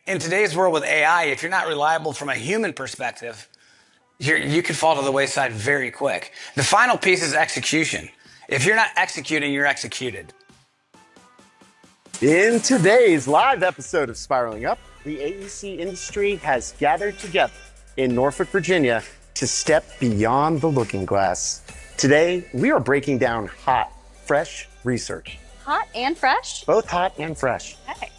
In today's world with AI, if you're not reliable from a human perspective, you could fall to the wayside very quick. The final piece is execution. If you're not executing, you're executed. In today's live episode of Spiraling Up, the AEC industry has gathered together in Norfolk, Virginia to step beyond the looking glass. Today, we are breaking down hot, fresh research. Hot and fresh? Both hot and fresh. Okay.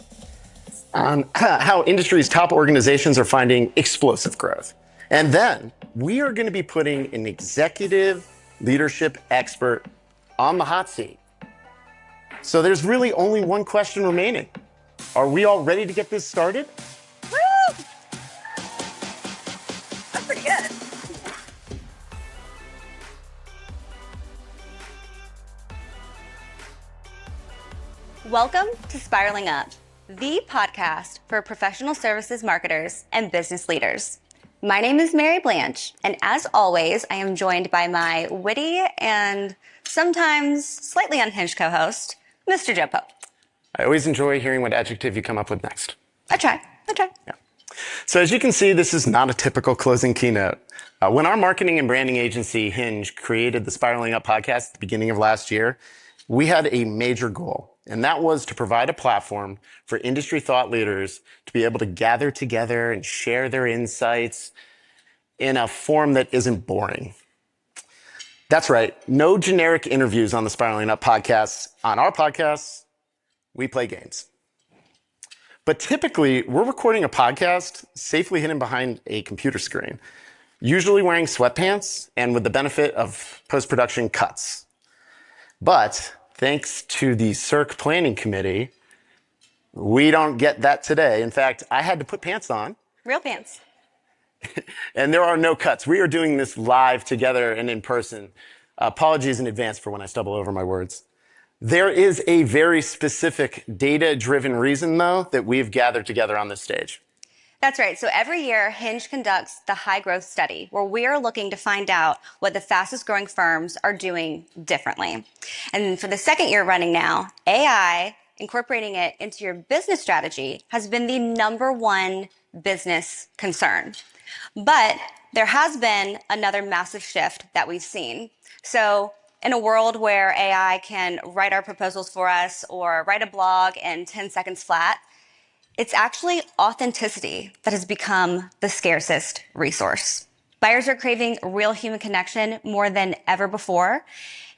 On how industry's top organizations are finding explosive growth. And then we are going to be putting an executive leadership expert on the hot seat. So there's really only one question remaining. Are we all ready to get this started? Woo! That's pretty good. Welcome to Spiraling Up, the podcast for professional services marketers and business leaders. My name is Mary Blanche, and as always, I am joined by my witty and sometimes slightly unhinged co-host, Mr. Joe Pope. I always enjoy hearing what adjective you come up with next. I try. Yeah. So as you can see, this is not a typical closing keynote. When our marketing and branding agency, Hinge, created the Spiraling Up podcast at the beginning of last year, we had a major goal, and that was to provide a platform for industry thought leaders to be able to gather together and share their insights in a form that isn't boring. That's right, no generic interviews on the Spiraling Up podcast. On our podcasts, we play games. But typically, we're recording a podcast safely hidden behind a computer screen, usually wearing sweatpants and with the benefit of post-production cuts. But thanks to the CIRC Planning Committee, we don't get that today. In fact, I had to put pants on. Real pants. And there are no cuts. We are doing this live together and in person. Apologies in advance for when I stumble over my words. There is a very specific data-driven reason, though, that we've gathered together on this stage. That's right. So every year, Hinge conducts the High Growth Study, where we are looking to find out what the fastest growing firms are doing differently. And for the second year running now, AI, incorporating it into your business strategy, has been the number one business concern. But there has been another massive shift that we've seen. So in a world where AI can write our proposals for us or write a blog in 10 seconds flat, it's actually authenticity that has become the scarcest resource. Buyers are craving real human connection more than ever before.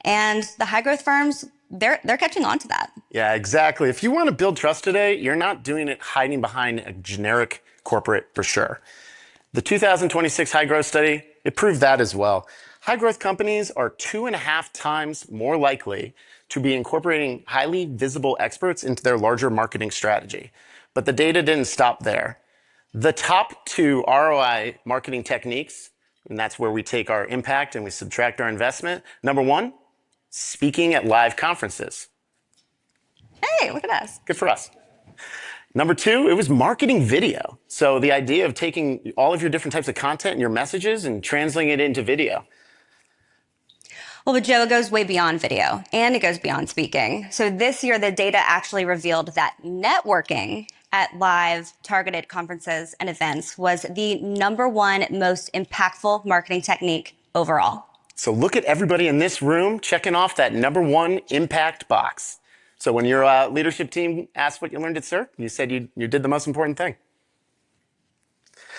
And the high growth firms, they're catching on to that. Yeah, exactly. If you want to build trust today, you're not doing it hiding behind a generic corporate brochure. The 2026 High Growth Study, it proved that as well. High growth companies are 2.5 times more likely to be incorporating highly visible experts into their larger marketing strategy. But the data didn't stop there. The top 2 ROI marketing techniques, and that's where we take our impact and we subtract our investment. Number 1, speaking at live conferences. Hey, look at us. Good for us. Number 2, it was marketing video. So the idea of taking all of your different types of content and your messages and translating it into video. Well, but Joe, it goes way beyond video and it goes beyond speaking. So this year, the data actually revealed that networking at live targeted conferences and events was the number one most impactful marketing technique overall. So look at everybody in this room checking off that number 1 impact box. So when your leadership team asked what you learned at CIRC, you said you did the most important thing.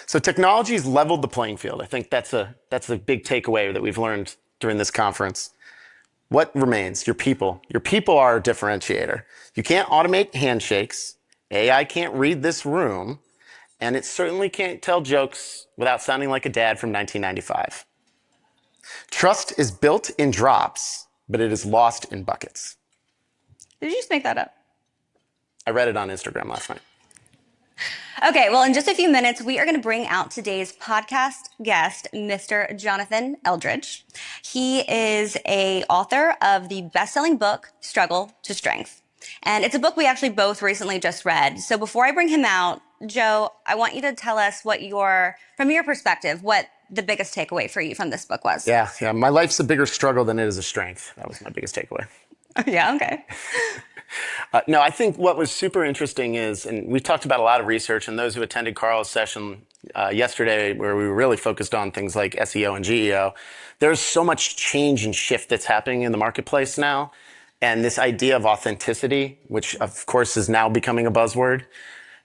So technology's leveled the playing field. I think that's a big takeaway that we've learned during this conference. What remains? Your people. Your people are a differentiator. You can't automate handshakes. AI can't read this room. And it certainly can't tell jokes without sounding like a dad from 1995. Trust is built in drops, but it is lost in buckets. Did you just make that up? I read it on Instagram last night. Okay, well, in just a few minutes, we are going to bring out today's podcast guest, Mr. Jonathan Eldridge. He is an author of the best-selling book, Struggle to Strength. And it's a book we actually both recently just read. So before I bring him out, Joe, I want you to tell us from your perspective, what the biggest takeaway for you from this book was. Yeah. My life's a bigger struggle than it is a strength. That was my biggest takeaway. Yeah, okay. No, I think what was super interesting is, and we talked about a lot of research, and those who attended Carl's session yesterday, where we were really focused on things like SEO and GEO, there's so much change and shift that's happening in the marketplace now. And this idea of authenticity, which of course is now becoming a buzzword,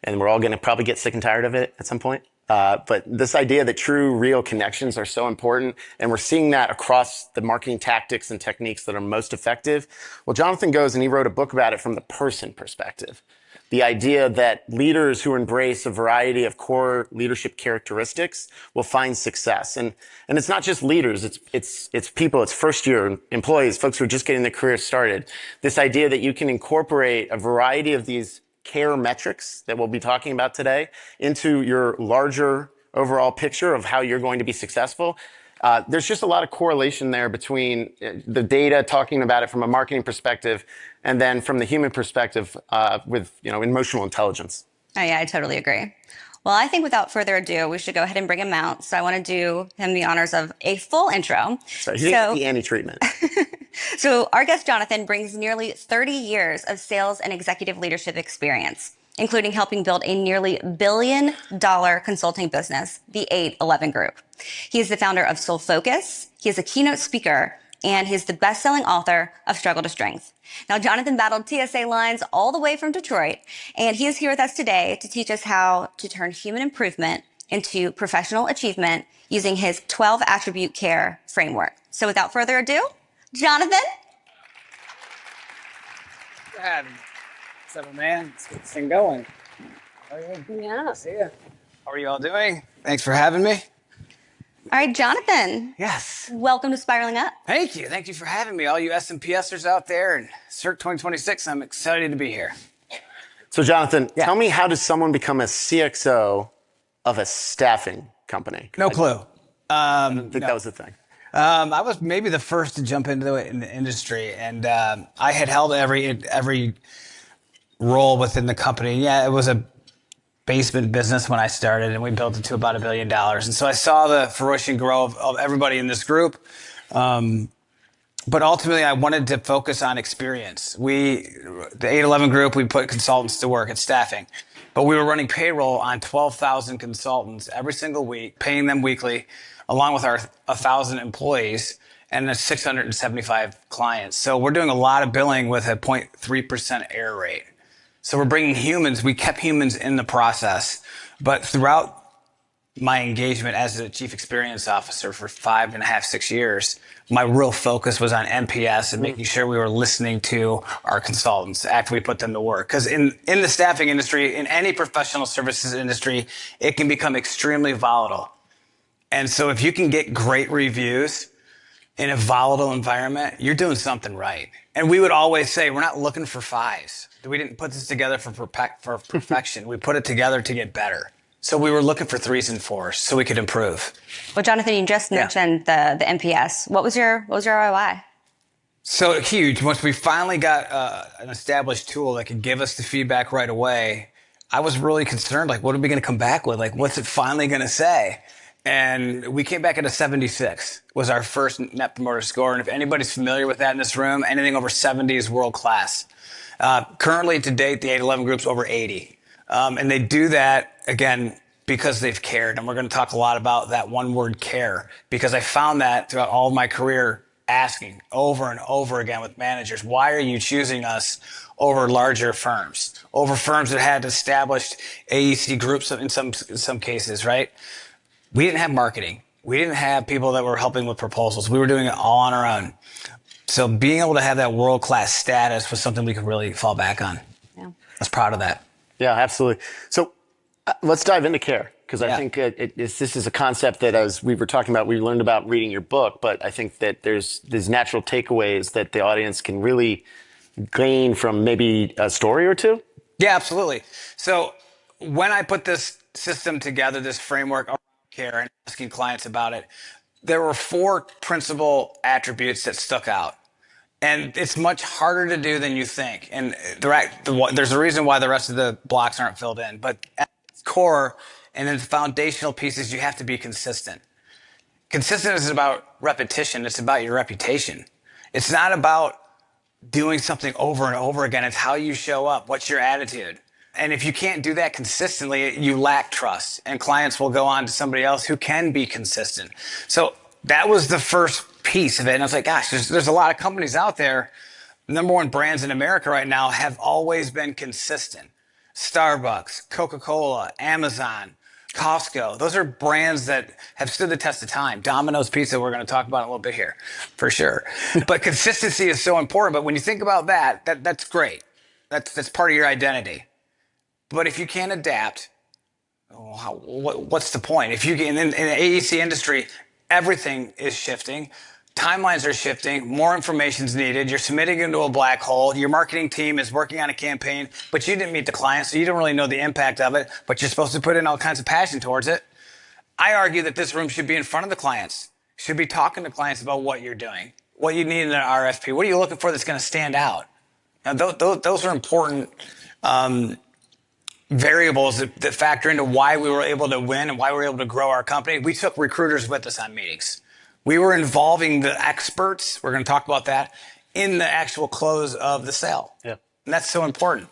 and we're all going to probably get sick and tired of it at some point. But this idea that true, real connections are so important, and we're seeing that across the marketing tactics and techniques that are most effective. Well, Jonathan goes and he wrote a book about it from the person perspective. The idea that leaders who embrace a variety of core leadership characteristics will find success. And it's not just leaders, it's people, it's first year employees, folks who are just getting their careers started. This idea that you can incorporate a variety of these care metrics that we'll be talking about today into your larger overall picture of how you're going to be successful. There's just a lot of correlation there between the data talking about it from a marketing perspective and then from the human perspective with emotional intelligence. Oh, yeah, I totally agree. Well, I think without further ado, we should go ahead and bring him out. So I want to do him the honors of a full intro. So he didn't get the Annie treatment. So our guest, Jonathan, brings nearly 30 years of sales and executive leadership experience, including helping build a nearly $1 billion consulting business, the 811 Group. He is the founder of Soul Focus. He is a keynote speaker, and he's the best-selling author of Struggle to Strength. Now, Jonathan battled TSA lines all the way from Detroit, and he is here with us today to teach us how to turn human improvement into professional achievement using his 12 attribute care framework. So without further ado, Jonathan. For having me. What's up, man? Let's get this thing going. How are you? Yeah. See ya. How are you all doing? Thanks for having me. All right, Jonathan. Yes. Welcome to Spiraling Up. Thank you. Thank you for having me. All you SMPSers out there and CERT 2026, I'm excited to be here. So Jonathan, tell me, how does someone become a CXO of a staffing company? No clue. I didn't think that was the thing. I was maybe the first to jump into it in the industry, and I had held every role within the company. Yeah, it was a basement business when I started, and we built it to about $1 billion. And so I saw the fruition grow of everybody in this group. But ultimately, I wanted to focus on experience. The 811 Group, we put consultants to work at staffing. But we were running payroll on 12,000 consultants every single week, paying them weekly, along with our 1,000 employees and 675 clients. So we're doing a lot of billing with a 0.3% error rate. So we're bringing humans, we kept humans in the process. But throughout my engagement as a chief experience officer for 5.5, 6 years, my real focus was on NPS and making sure we were listening to our consultants after we put them to work. Because in the staffing industry, in any professional services industry, it can become extremely volatile. And so if you can get great reviews in a volatile environment, you're doing something right. And we would always say, we're not looking for fives. We didn't put this together for perfection. We put it together to get better. So we were looking for 3s and 4s so we could improve. Well, Jonathan, you just mentioned the NPS. What was your ROI? So huge. Once we finally got an established tool that could give us the feedback right away, I was really concerned, like, what are we going to come back with? Like, what's it finally going to say? And we came back at a 76 was our first Net Promoter Score. And if anybody's familiar with that in this room, anything over 70 is world class. Currently, to date, the 811 Group's over 80. And they do that, again, because they've cared. And we're going to talk a lot about that one word, care, because I found that throughout all of my career, asking over and over again with managers, why are you choosing us over larger firms, over firms that had established AEC groups in some cases, right? We didn't have marketing. We didn't have people that were helping with proposals. We were doing it all on our own. So being able to have that world-class status was something we could really fall back on. Yeah. I was proud of that. Yeah, absolutely. So let's dive into care, because I think this is a concept that, as we were talking about, we learned about reading your book, but I think that there's natural takeaways that the audience can really gain from maybe a story or two. Yeah, absolutely. So when I put this system together, this framework around care and asking clients about it, there were 4 principal attributes that stuck out. And it's much harder to do than you think. And there's a reason why the rest of the blocks aren't filled in. But at its core, and then the foundational pieces, you have to be consistent. Consistent is about repetition. It's about your reputation. It's not about doing something over and over again. It's how you show up. What's your attitude? And if you can't do that consistently, you lack trust, and clients will go on to somebody else who can be consistent. So that was the first piece of it. And I was like, gosh, there's a lot of companies out there. Number one brands in America right now have always been consistent. Starbucks, Coca-Cola, Amazon, Costco. Those are brands that have stood the test of time. Domino's Pizza, we're going to talk about in a little bit here, for sure. But consistency is so important. But when you think about that's great. That's part of your identity. But if you can't adapt, what's the point? If you can, in the AEC industry, everything is shifting. Timelines are shifting. More information is needed. You're submitting into a black hole. Your marketing team is working on a campaign, but you didn't meet the client, so you don't really know the impact of it, but you're supposed to put in all kinds of passion towards it. I argue that this room should be in front of the clients, should be talking to clients about what you're doing, what you need in an RFP. What are you looking for that's going to stand out? Now, those are important variables that factor into why we were able to win and why we were able to grow our company. We took recruiters with us on meetings. We were involving the experts, we're going to talk about that, in the actual close of the sale. Yeah. And that's so important.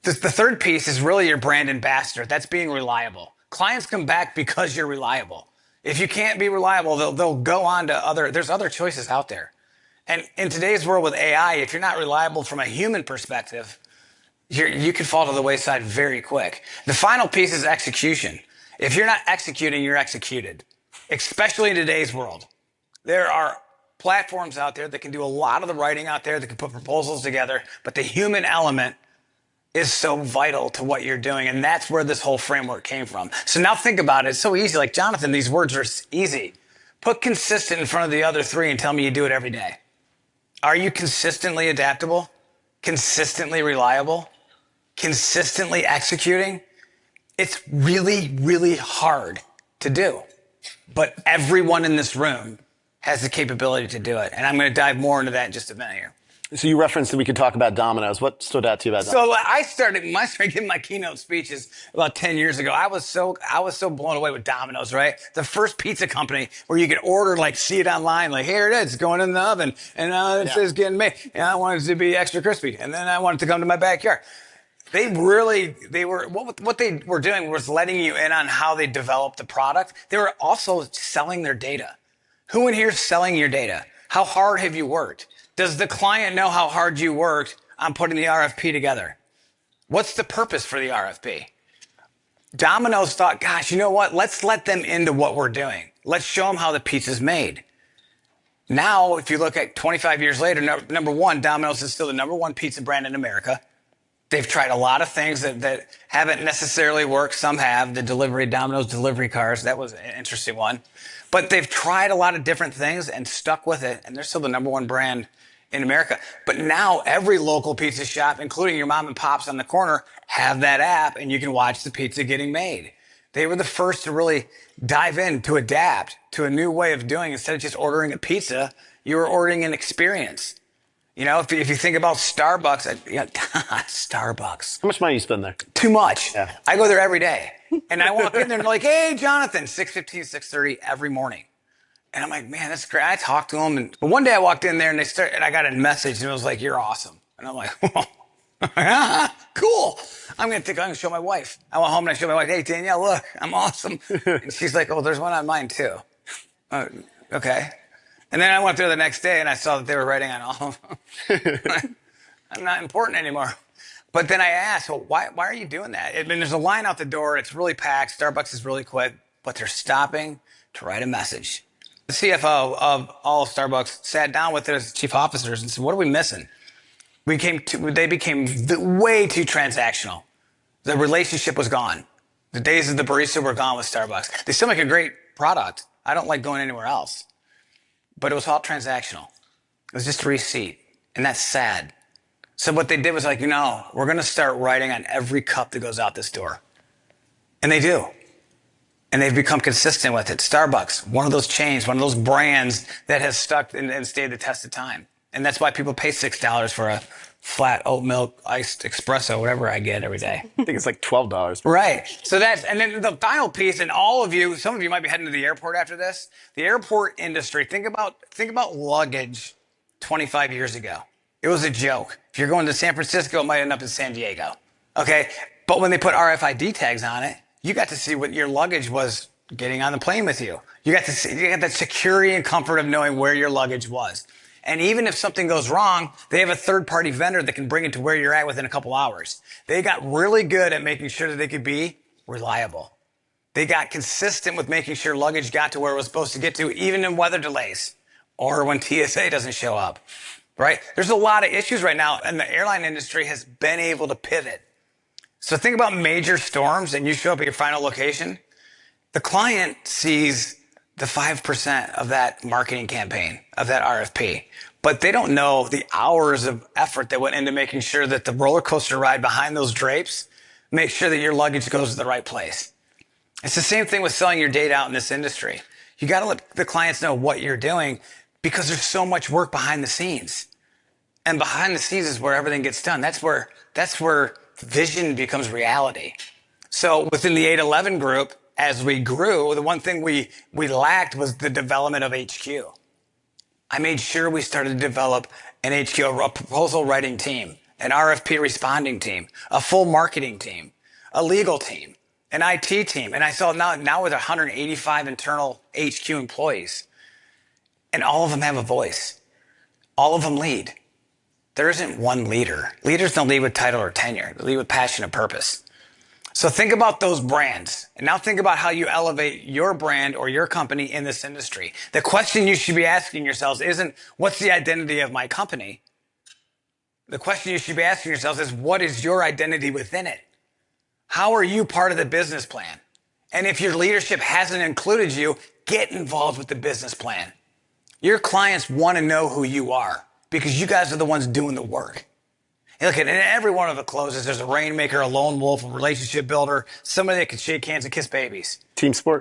The third piece is really your brand ambassador. That's being reliable. Clients come back because you're reliable. If you can't be reliable, they'll go on to there's other choices out there. And in today's world with AI, if you're not reliable from a human perspective, you could fall to the wayside very quick. The final piece is execution. If you're not executing, you're executed, especially in today's world. There are platforms out there that can do a lot of the writing out there, that can put proposals together, but the human element is so vital to what you're doing, and that's where this whole framework came from. So now think about it. It's so easy. Like, Jonathan, these words are easy. Put consistent in front of the other three and tell me you do it every day. Are you consistently adaptable? Consistently reliable? Consistently executing? It's really, really hard to do, but everyone in this room has the capability to do it. And I'm going to dive more into that in just a minute here. So you referenced that we could talk about Domino's. What stood out to you about Domino's? So I started giving my keynote speeches about 10 years ago. I was so blown away with Domino's, right? The first pizza company where you could order, like, see it online, like, here it is, going in the oven, and it says getting made. And I wanted it to be extra crispy, and then I wanted it to come to my backyard. What they were doing was letting you in on how they developed the product. They were also selling their data. Who in here is selling your data? How hard have you worked? Does the client know how hard you worked on putting the RFP together? What's the purpose for the RFP? Domino's thought, gosh, you know what? Let's let them into what we're doing. Let's show them how the pizza's made. Now, if you look at 25 years later, number one, Domino's is still the number one pizza brand in America. They've tried a lot of things that haven't necessarily worked. Some have. The Domino's delivery cars, that was an interesting one. But they've tried a lot of different things and stuck with it, and they're still the number one brand in America. But now every local pizza shop, including your mom and pops on the corner, have that app, and you can watch the pizza getting made. They were the first to really dive in, to adapt to a new way of doing. Instead of just ordering a pizza, you were ordering an experience. You know, if you think about Starbucks, Starbucks. How much money you spend there? Too much. Yeah. I go there every day. And I walk in there and they're like, hey, Jonathan, 6:15, 6:30 every morning. And I'm like, man, that's great. I talked to them. But one day I walked in there and I got a message and it was like, you're awesome. And I'm like, cool. I'm going to show my wife. I went home and I showed my wife, hey, Danielle, look, I'm awesome. And she's like, oh, there's one on mine too. Okay. And then I went there the next day and I saw that they were writing on all of them. I'm not important anymore. But then I asked, well, why are you doing that? I mean, there's a line out the door. It's really packed. Starbucks is really quick, but they're stopping to write a message. The CFO of all of Starbucks sat down with their chief officers and said, what are we missing? They became way too transactional. The relationship was gone. The days of the barista were gone with Starbucks. They still make a great product. I don't like going anywhere else. But it was all transactional. It was just a receipt. And that's sad. So what they did was like, we're going to start writing on every cup that goes out this door. And they do. And they've become consistent with it. Starbucks, one of those chains, one of those brands that has stuck and stayed the test of time. And that's why people pay $6 for a flat oat milk iced espresso, whatever I get every day. I think it's like $12. Right. So and then the final piece, and all of you, some of you might be heading to the airport after this. The airport industry, think about luggage 25 years ago. It was a joke. If you're going to San Francisco, it might end up in San Diego. Okay? But when they put RFID tags on it, you got to see what your luggage was getting on the plane with you. You got to see, you got that security and comfort of knowing where your luggage was. And even if something goes wrong, they have a third-party vendor that can bring it to where you're at within a couple hours. They got really good at making sure that they could be reliable. They got consistent with making sure luggage got to where it was supposed to get to, even in weather delays or when TSA doesn't show up, right? There's a lot of issues right now, and the airline industry has been able to pivot. So think about major storms and you show up at your final location. The client sees the 5% of that marketing campaign, of that RFP, but they don't know the hours of effort that went into making sure that the roller coaster ride behind those drapes makes sure that your luggage goes to the right place. It's the same thing with selling your data out in this industry. You got to let the clients know what you're doing because there's so much work behind the scenes. And behind the scenes is where everything gets done. That's where vision becomes reality. So within the 811 group, as we grew, the one thing we lacked was the development of HQ. I made sure we started to develop an HQ, a proposal writing team, an RFP responding team, a full marketing team, a legal team, an IT team. And I saw now with 185 internal HQ employees, and all of them have a voice. All of them lead. There isn't one leader. Leaders don't lead with title or tenure. They lead with passion and purpose. So think about those brands. And now think about how you elevate your brand or your company in this industry. The question you should be asking yourselves isn't, what's the identity of my company? The question you should be asking yourselves is, what is your identity within it? How are you part of the business plan? And if your leadership hasn't included you, get involved with the business plan. Your clients want to know who you are because you guys are the ones doing the work. And look, in every one of the closes, there's a rainmaker, a lone wolf, a relationship builder, somebody that can shake hands and kiss babies. Team sport.